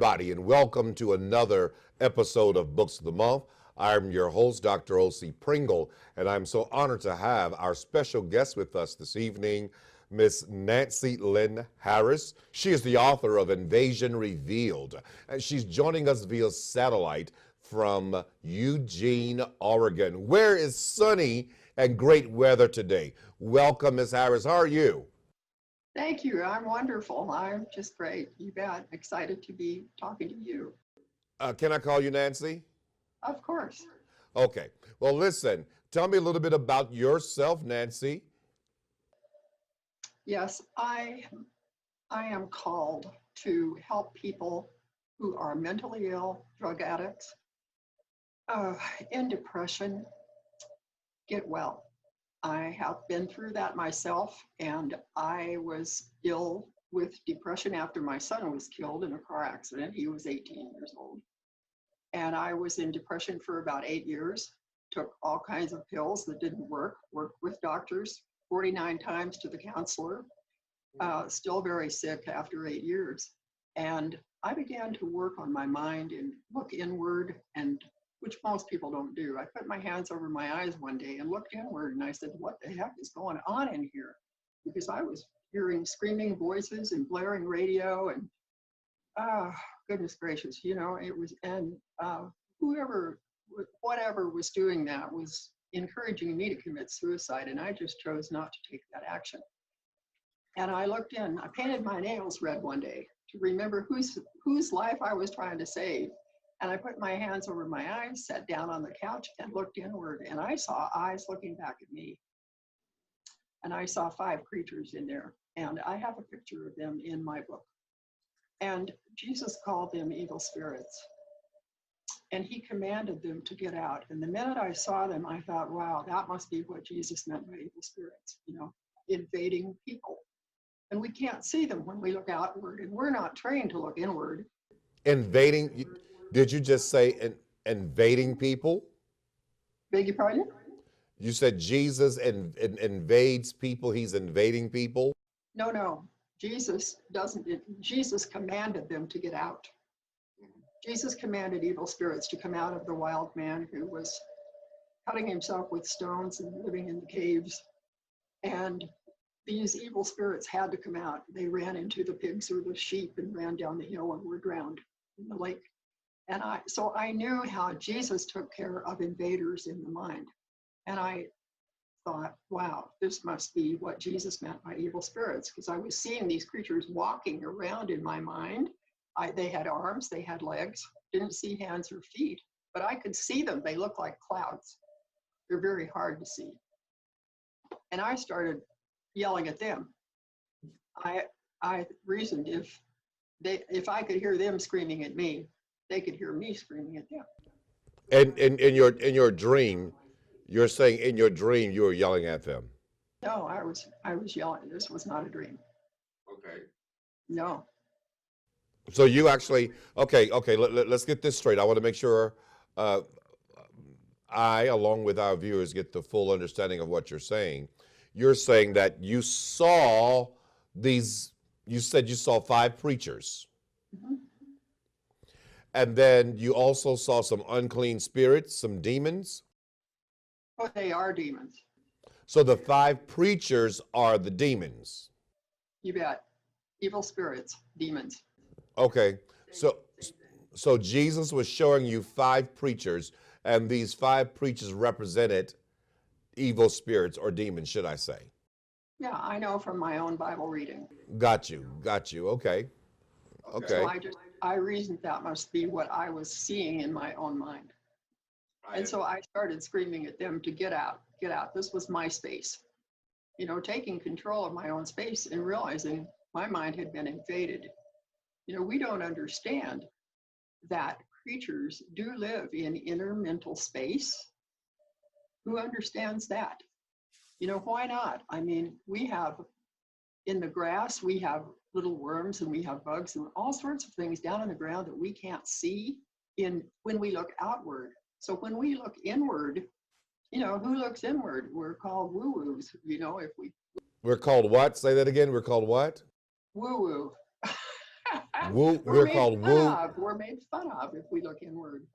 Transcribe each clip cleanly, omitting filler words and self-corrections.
everybody, and welcome to another episode of Books of the Month. I'm your host, Dr. O.C. Pringle, and I'm so honored to have our special guest with us this evening, Miss Nancy Lynn Harris. She is the author of Invasion Revealed, and she's joining us via satellite from Eugene, Oregon, where is sunny and great weather today. Welcome, Miss Harris. How are you? Thank you. I'm wonderful. I'm just great. You bet. Excited to be talking to you. Can I call you Nancy? Of course. Okay. Well, listen, tell me a little bit about yourself, Nancy. Yes, I am called to help people who are mentally ill, drug addicts, uh, in depression, get well. I have been through that myself, and I was ill with depression after my son was killed in a car accident. He was 18 years old. And I was in depression for about 8 years, took all kinds of pills that didn't work, worked with doctors 49 times to the counselor, still very sick after 8 years. And I began to work on my mind and look inward, and which most people don't do. I put my hands over my eyes one day and looked inward, and I said, what the heck is going on in here? Because I was hearing screaming voices and blaring radio, and goodness gracious, it was, and whoever, whatever was doing that was encouraging me to commit suicide, and I just chose not to take that action. And I looked in, I painted my nails red one day to remember whose life I was trying to save. And I put my hands over my eyes, sat down on the couch and looked inward, and I saw eyes looking back at me. And I saw 5 creatures in there, and I have a picture of them in my book. And Jesus called them evil spirits, and he commanded them to get out. And the minute I saw them, I thought, wow, that must be what Jesus meant by evil spirits, invading people. And we can't see them when we look outward, and we're not trained to look inward. Invading, did you just say invading people? Beg your pardon? You said Jesus invades people, he's invading people? No. Jesus doesn't, Jesus commanded them to get out. Jesus commanded evil spirits to come out of the wild man who was cutting himself with stones and living in the caves. And these evil spirits had to come out. They ran into the pigs or the sheep and ran down the hill and were drowned in the lake. And so I knew how Jesus took care of invaders in the mind. And I thought, wow, this must be what Jesus meant by evil spirits, because I was seeing these creatures walking around in my mind. They had arms, they had legs, didn't see hands or feet, but I could see them. They look like clouds. They're very hard to see. And I started yelling at them. I reasoned if I could hear them screaming at me, they could hear me screaming at them. And in your dream, you're saying in your dream you were yelling at them. No, I was yelling. This was not a dream. Okay. No. So you actually, okay, let's get this straight. I want to make sure I, along with our viewers, get the full understanding of what you're saying. You're saying that you saw you said you saw 5 preachers. Mm-hmm. And then you also saw some unclean spirits, some demons. Oh, they are demons. So the 5 preachers are the demons. You bet. Evil spirits, demons. Okay. So Jesus was showing you 5 preachers, and these 5 preachers represented evil spirits or demons, should I say. Yeah, I know from my own Bible reading. Got you. Okay. So Okay. I reasoned that must be what I was seeing in my own mind. And so I started screaming at them to get out, get out. This was my space. Taking control of my own space and realizing my mind had been invaded. We don't understand that creatures do live in inner mental space. Who understands that? Why not? I mean, we have in the grass, we have little worms and we have bugs and all sorts of things down on the ground that we can't see when we look outward. So when we look inward, who looks inward? We're called woo-woos, if we We're called what? Say that again. We're called what? woo-woo. Woo, We're we're made called fun woo, of. We're made fun of if we look inward.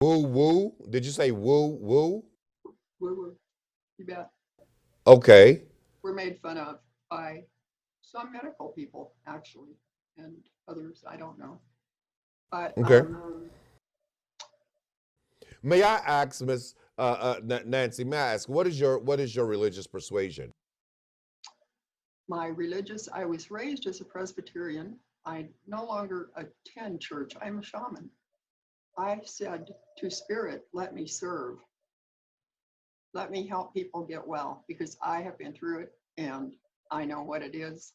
woo, woo. Did you say woo, woo? Woo-woo. You bet. Okay, We're made fun of by some medical people, actually, and others I don't know. But okay. May I ask, Miss Nancy? May I ask what is your religious persuasion? I was raised as a Presbyterian. I no longer attend church. I'm a shaman. I said to Spirit, let me serve. Let me help people get well because I have been through it and I know what it is.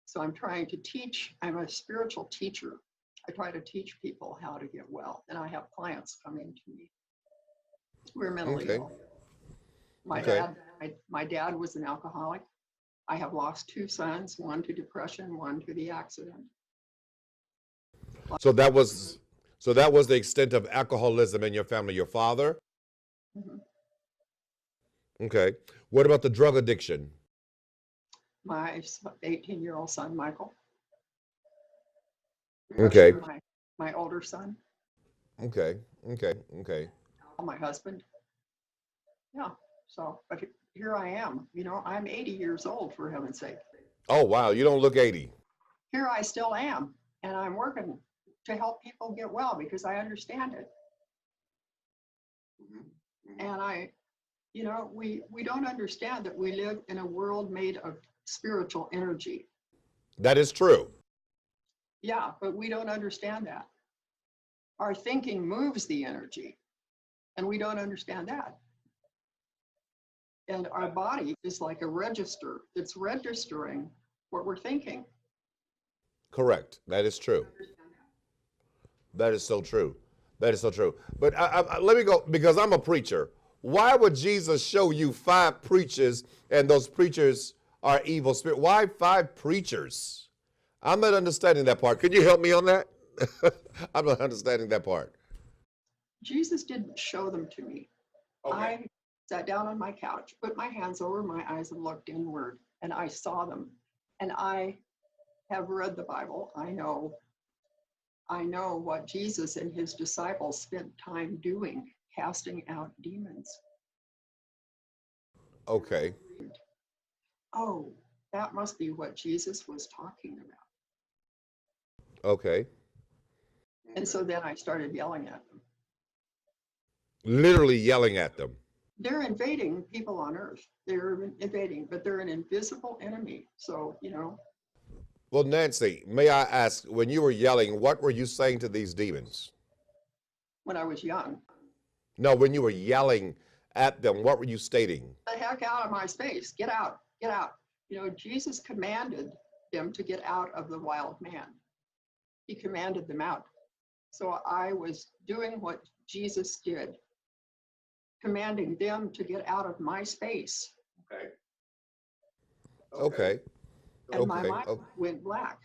So I'm trying to teach. I'm a spiritual teacher. I try to teach people how to get well. And I have clients coming to me. We're mentally Okay, ill. My okay. dad, my dad was an alcoholic. I have lost two sons, one to depression, one to the accident. So that was the extent of alcoholism in your family. Your father. Mhm. Okay. What about the drug addiction? My 18-year-old son, Michael. Okay. Depression, my older son, Okay. Okay. Okay. my husband. Yeah. So, but here I am. I'm 80 years old, for heaven's sake. Oh wow, you don't look 80. Here I still am, and I'm working to help people get well because I understand it. And we don't understand that we live in a world made of spiritual energy. That is true. Yeah, but we don't understand that. Our thinking moves the energy, and we don't understand that. And our body is like a register that's registering what we're thinking. Correct. That is true. That is so true. That is so true. But let me go because I'm a preacher. Why would Jesus show you 5 preachers and those preachers are evil spirit? Why 5 preachers? I'm not understanding that part. Could you help me on that? I'm not understanding that part. Jesus didn't show them to me. Okay. I sat down on my couch, put my hands over my eyes, and looked inward, and I saw them. And I have read the Bible. I know what Jesus and his disciples spent time doing, casting out demons. Okay. Oh, that must be what Jesus was talking about. Okay. And so then I started yelling at them. Literally yelling at them. They're invading people on earth. They're invading, but they're an invisible enemy. So, Well, Nancy, may I ask, when you were yelling, what were you saying to these demons? when I was young, No, when you were yelling at them, what were you stating? the heck out of my space. Get out, get out. Jesus commanded them to get out of the wild man. He commanded them out. So I was doing what Jesus did, commanding them to get out of my space. Okay. Okay. And my Okay. mind went black.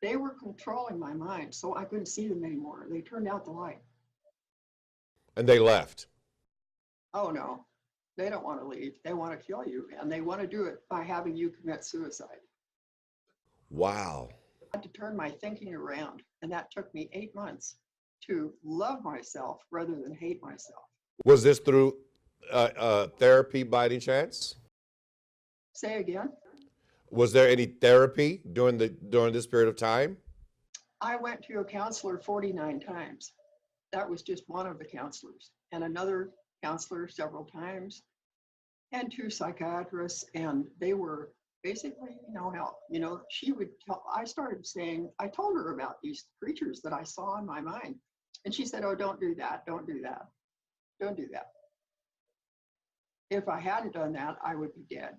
They were controlling my mind, so I couldn't see them anymore. They turned out the light. And they left. Oh no, they don't want to leave. They want to kill you, and they want to do it by having you commit suicide. Wow. I had to turn my thinking around, and that took me 8 months to love myself rather than hate myself. Was this through therapy by any chance? Say again? Was there any therapy during this period of time? I went to a counselor 49 times. That was just one of the counselors, and another counselor several times, and 2 psychiatrists, and they were basically no help. She would tell, I told her about these creatures that I saw in my mind. And she said, oh, don't do that, don't do that, don't do that. If I hadn't done that, I would be dead.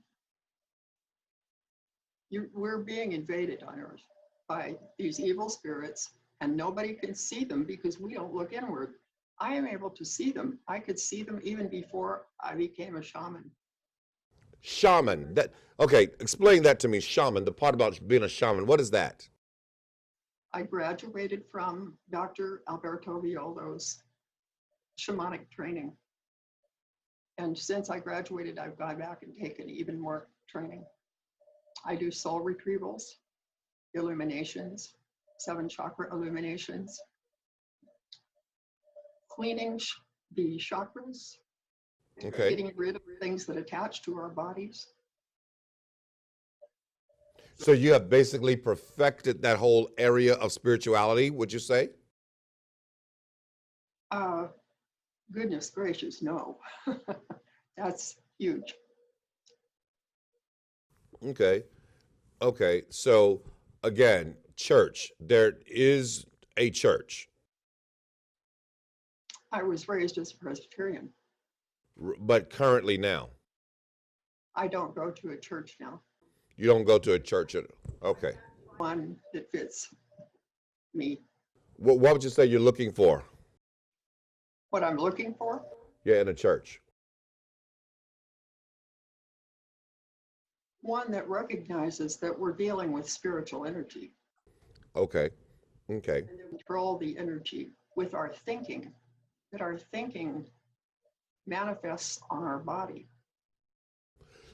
We're being invaded on earth by these evil spirits, and nobody can see them because we don't look inward. I am able to see them. I could see them even before I became a shaman. Shaman. Okay, explain that to me, shaman, the part about being a shaman. What is that? I graduated from Dr. Alberto Violdo's shamanic training. And since I graduated, I've gone back and taken even more training. I do soul retrievals, illuminations, 7 chakra illuminations, cleaning the chakras, Okay. getting rid of things that attach to our bodies. So you have basically perfected that whole area of spirituality, would you say? Uh, Goodness gracious, no. That's huge. Okay. Okay. So again, church, there is a church, I was raised as a Presbyterian. but currently now I don't go to a church now, you don't go to a church. Okay. one that fits me. What would you say you're looking for? What I'm looking for, Yeah, in a church. one that recognizes that we're dealing with spiritual energy Okay. Okay. and that we control the energy with our thinking, that our thinking manifests on our body.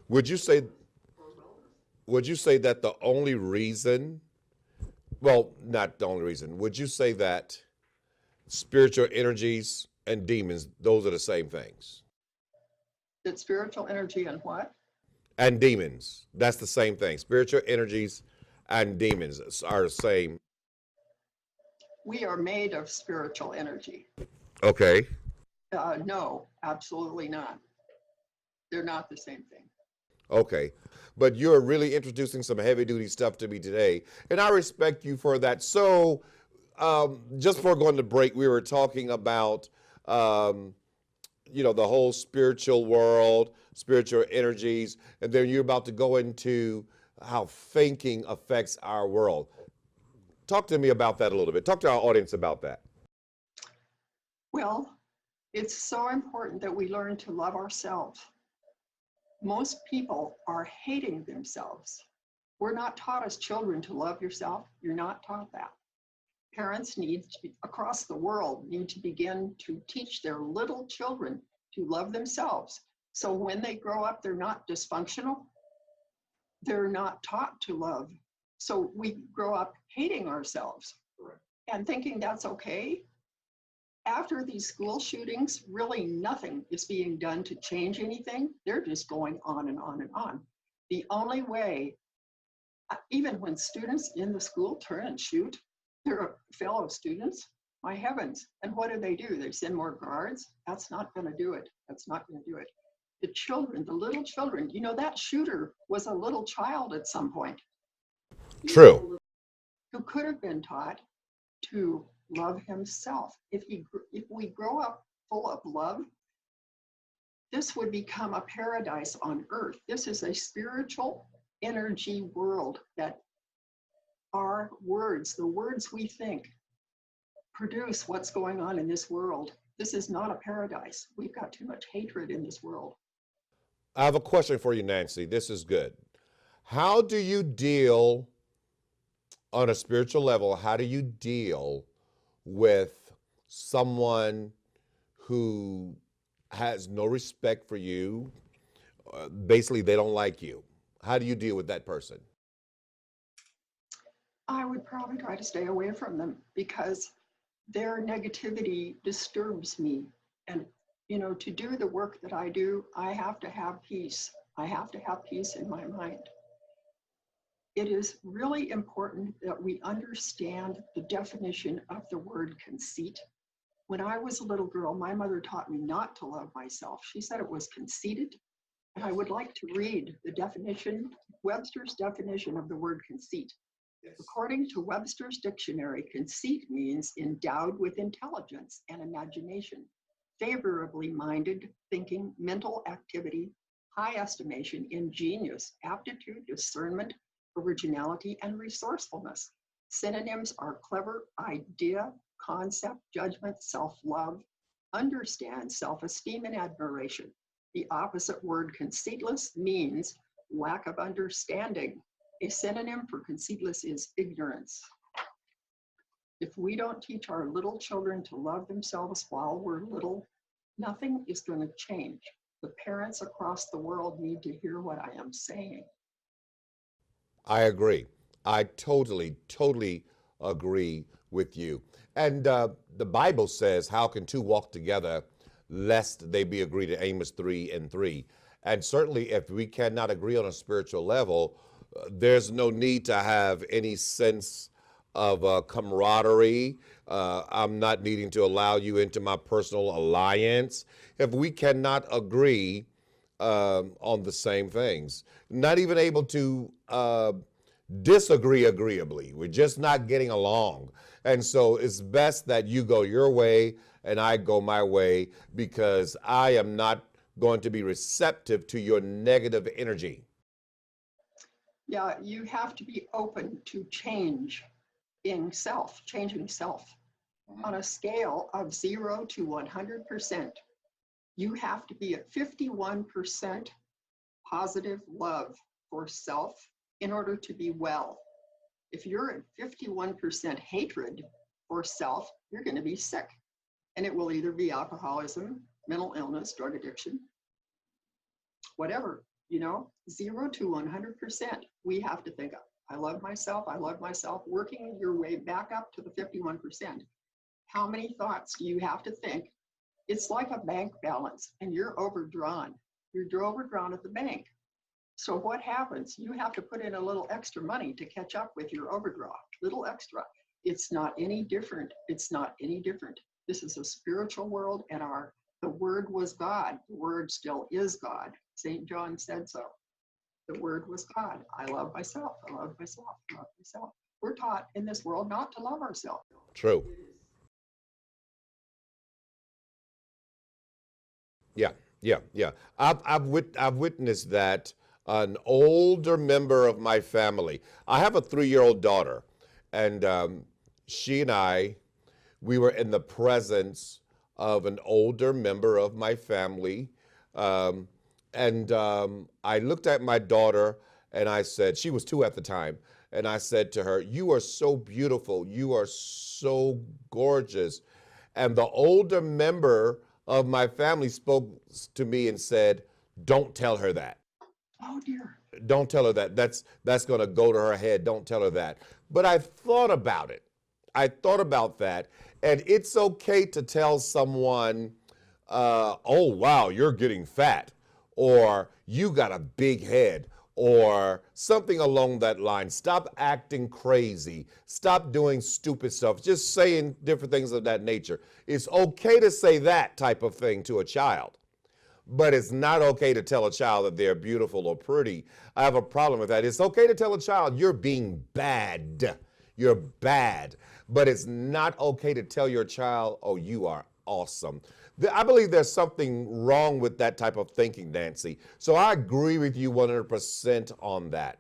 Would you say would you say that the only reason, well, not the only reason, would you say that spiritual energies and demons, those are the same things? That spiritual energy and what? And demons, that's the same thing. Spiritual energies and demons are the same. We are made of spiritual energy. Okay. No, absolutely not. They're not the same thing. Okay. But you're really introducing some heavy duty stuff to me today, and I respect you for that. So, just before going to break, we were talking about, the whole spiritual world, spiritual energies, and then you're about to go into how thinking affects our world. Talk to me about that a little bit. Talk to our audience about that. Well, it's so important that we learn to love ourselves. Most people are hating themselves. We're not taught as children to love yourself. You're not taught that. Parents across the world need to begin to teach their little children to love themselves. So when they grow up, they're not dysfunctional. They're not taught to love. So we grow up hating ourselves and thinking that's okay. After these school shootings, really nothing is being done to change anything. They're just going on and on and on. The only way, even when students in the school turn and shoot their fellow students, my heavens, and what do? They send more guards? That's not going to do it. That's not going to do it. The children, the little children, that shooter was a little child at some point. True. Who could have been taught to love himself. If we grow up full of love, this would become a paradise on earth. This is a spiritual energy world that our words, the words we think, produce what's going on in this world. This is not a paradise. We've got too much hatred in this world. I have a question for you, Nancy. This is good. How do you deal on a spiritual level? How do you deal with someone who has no respect for you? Basically, they don't like you. How do you deal with that person? I would probably try to stay away from them because their negativity disturbs me. And, to do the work that I do, I have to have peace. I have to have peace in my mind. It is really important that we understand the definition of the word conceit. When I was a little girl, my mother taught me not to love myself. She said it was conceited. And I would like to read the definition, Webster's definition of the word conceit. According to Webster's dictionary, conceit means endowed with intelligence and imagination, favorably minded thinking, mental activity, high estimation, ingenious, aptitude, discernment, originality, and resourcefulness. Synonyms are clever, idea, concept, judgment, self-love, understand, self-esteem, and admiration. The opposite word conceitless means lack of understanding. A synonym for conceitless is ignorance. If we don't teach our little children to love themselves while we're little, nothing is going to change. The parents across the world need to hear what I am saying. I agree. I totally agree with you. And the Bible says, how can two walk together lest they be agreed, to Amos 3:3. And certainly if we cannot agree on a spiritual level, there's no need to have any sense of camaraderie. I'm not needing to allow you into my personal alliance if we cannot agree on the same things. Not even able to disagree agreeably. We're just not getting along. And so it's best that you go your way and I go my way, because I am not going to be receptive to your negative energy. Yeah, you have to be open to change in self, changing self. On a scale of 0 to 100%, you have to be at 51% positive love for self in order to be well. If you're at 51% hatred for self, you're going to be sick. And it will either be alcoholism, mental illness, drug addiction, whatever, 0 to 100%. We have to think of, I love myself, working your way back up to the 51%. How many thoughts do you have to think? It's like a bank balance and you're overdrawn. You're overdrawn at the bank. So what happens? You have to put in a little extra money to catch up with your overdraft, little extra. It's not any different. It's not any different. This is a spiritual world, and the Word was God. The Word still is God. St. John said so. The Word was God. I love myself. I love myself. I love myself. We're taught in this world not to love ourselves. True. Yeah, yeah. I've witnessed that. An older member of my family. I have a 3-year-old daughter, and she and we were in the presence of an older member of my family. Um, and I looked at my daughter and I said, she was 2 at the time, and I said to her, "You are so beautiful. You are so gorgeous." And the older member of my family spoke to me and said, "Don't tell her that. Oh dear. Don't tell her that. That's going to go to her head. Don't tell her that." But I thought about it. I thought about that. And it's okay to tell someone, "Oh, wow, you're getting fat," or "You got a big head," or something along that line. Stop acting crazy. Stop doing stupid stuff. Just saying different things of that nature. It's okay to say that type of thing to a child. But it's not okay to tell a child that they're beautiful or pretty. I have a problem with that. It's okay to tell a child you're being bad. You're bad. But it's not okay to tell your child, "Oh, you are awesome." I believe there's something wrong with that type of thinking, Nancy. So I agree with you 100% on that.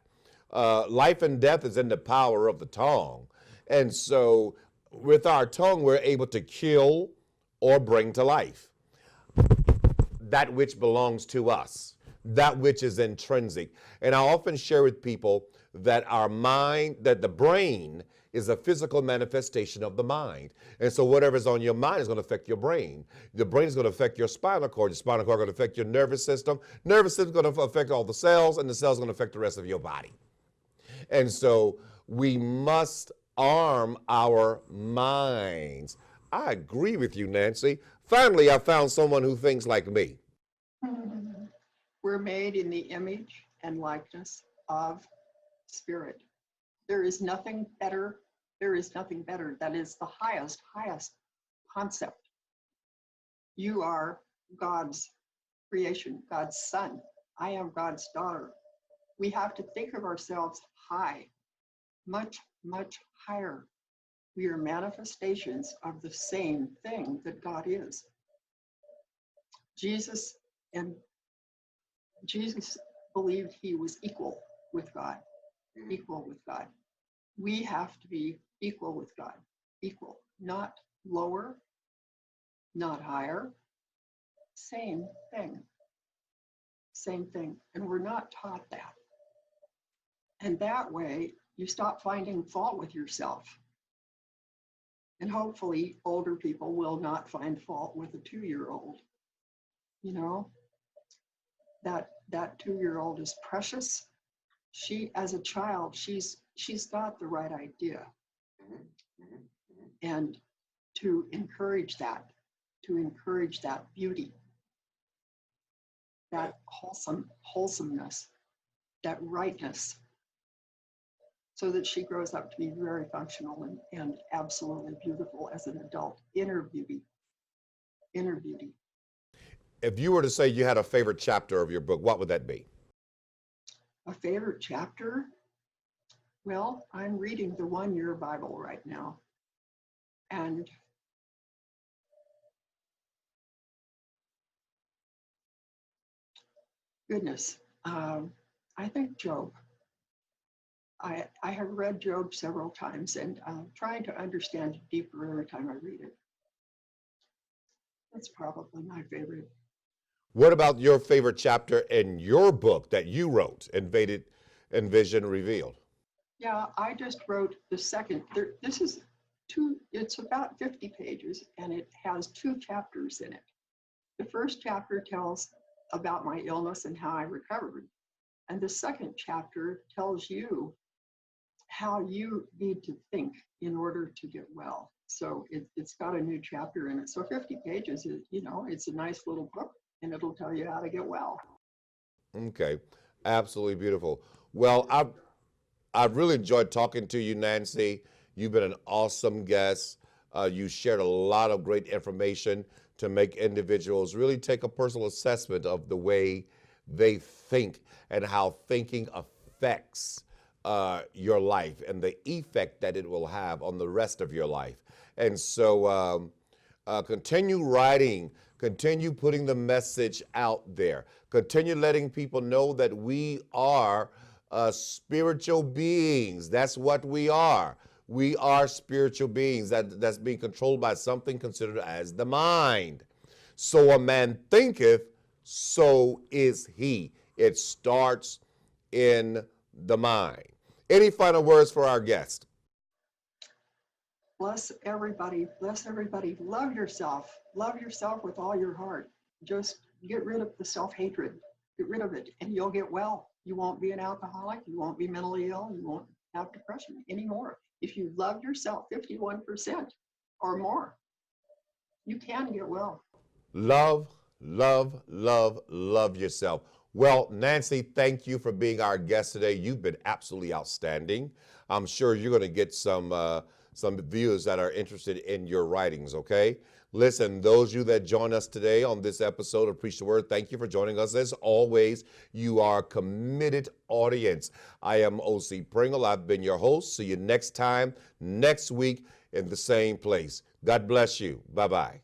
Life and death is in the power of the tongue. And so with our tongue, we're able to kill or bring to life that which belongs to us, that which is intrinsic. And I often share with people that that the brain is a physical manifestation of the mind. And so whatever's on your mind is going to affect your brain. The brain is going to affect your spinal cord. Your spinal cord is going to affect your nervous system. Nervous system is going to affect all the cells, and the cells are going to affect the rest of your body. And so we must arm our minds. I agree with you, Nancy. Finally, I found someone who thinks like me. We're made in the image and likeness of Spirit. There is nothing better. There is nothing better. That is the highest concept. You are God's creation, God's son. I am God's daughter. We have to think of ourselves high, much, much higher. We are manifestations of the same thing that God is. Jesus believed he was equal with God, equal with God. We have to be equal with God, equal, not lower, not higher, same thing, same thing. And we're not taught that. And that way, you stop finding fault with yourself. And hopefully, older people will not find fault with a 2-year-old. That 2-year-old is precious. She, as a child, she's got the right idea. and to encourage that beauty, that wholesomeness, that rightness, so that she grows up to be very functional and absolutely beautiful as an adult. Inner beauty. If you were to say you had a favorite chapter of your book, what would that be? A favorite chapter? Well, I'm reading the 1 Year Bible right now. And goodness, I think Job. I have read Job several times and trying to understand it deeper every time I read it. That's probably my favorite. What about your favorite chapter in your book that you wrote, Envision Revealed? Yeah, I just wrote the second. This is it's about 50 pages and it has 2 chapters in it. The first chapter tells about my illness and how I recovered. And the second chapter tells you how you need to think in order to get well. So it's got a new chapter in it. So 50 pages is, it's a nice little book and it'll tell you how to get well. Okay, absolutely beautiful. Well, I've really enjoyed talking to you, Nancy. You've been an awesome guest. You shared a lot of great information to make individuals really take a personal assessment of the way they think and how thinking affects your life and the effect that it will have on the rest of your life. And so continue writing, continue putting the message out there, continue letting people know that we are spiritual beings. That's what we are. We are spiritual beings that's being controlled by something considered as the mind. So a man thinketh, so is he. It starts in the mind. Any final words for our guest? Bless everybody. Bless everybody. Love yourself. Love yourself with all your heart. Just get rid of the self-hatred. Get rid of it and you'll get well. You won't be an alcoholic. You won't be mentally ill. You won't have depression anymore. If you love yourself 51% or more, you can get well. Love, love, love, love yourself. Well, Nancy, thank you for being our guest today. You've been absolutely outstanding. I'm sure you're going to get some viewers that are interested in your writings, okay? Listen, those of you that join us today on this episode of Preach the Word, thank you for joining us. As always, you are a committed audience. I am O.C. Pringle. I've been your host. See you next time, next week in the same place. God bless you. Bye-bye.